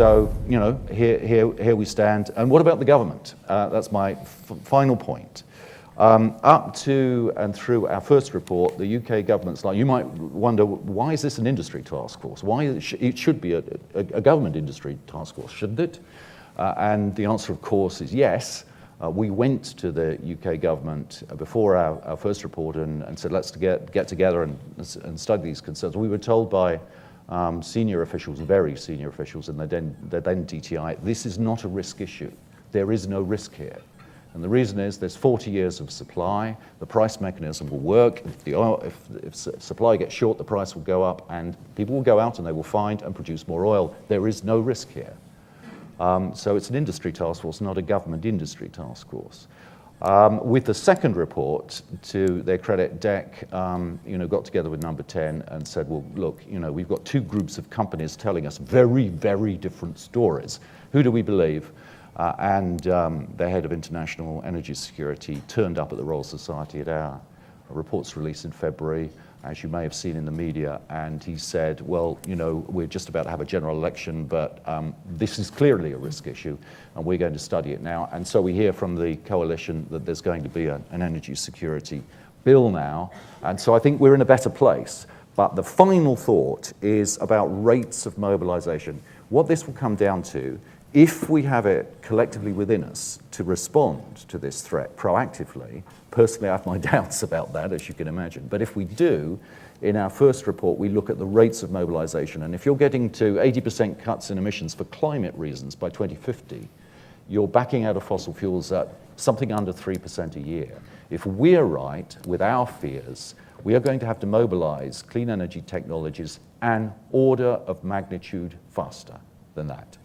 So, you know, here we stand. And what about the government? That's my final point. Up to and through our first report, the UK government's like, you might wonder, why is this an industry task force? Why it should be a government industry task force, shouldn't it? And the answer, of course, is yes. We went to the UK government before our first report and said, let's get together and study these concerns. We were told by senior officials, very senior officials in the then DTI, this is not a risk issue. There is no risk here. And the reason is there's 40 years of supply, the price mechanism will work. If supply gets short, the price will go up and people will go out and they will find and produce more oil. There is no risk here. So it's an industry task force, not a government industry task force. With the second report, to their credit, DEC got together with number 10 and said, well, look, we've got two groups of companies telling us very, very different stories. Who do we believe? And their head of international energy security turned up at the Royal Society at our reports released in February, as you may have seen in the media, and he said, well, we're just about to have a general election, but this is clearly a risk issue, and we're going to study it now. And so we hear from the coalition that there's going to be an energy security bill now, and so I think we're in a better place. But the final thought is about rates of mobilization. What this will come down to, if we have it collectively within us to respond to this threat proactively, personally I have my doubts about that, as you can imagine, but if we do, in our first report we look at the rates of mobilization, and if you're getting to 80% cuts in emissions for climate reasons by 2050, you're backing out of fossil fuels at something under 3% a year. If we're right with our fears, we are going to have to mobilize clean energy technologies an order of magnitude faster than that.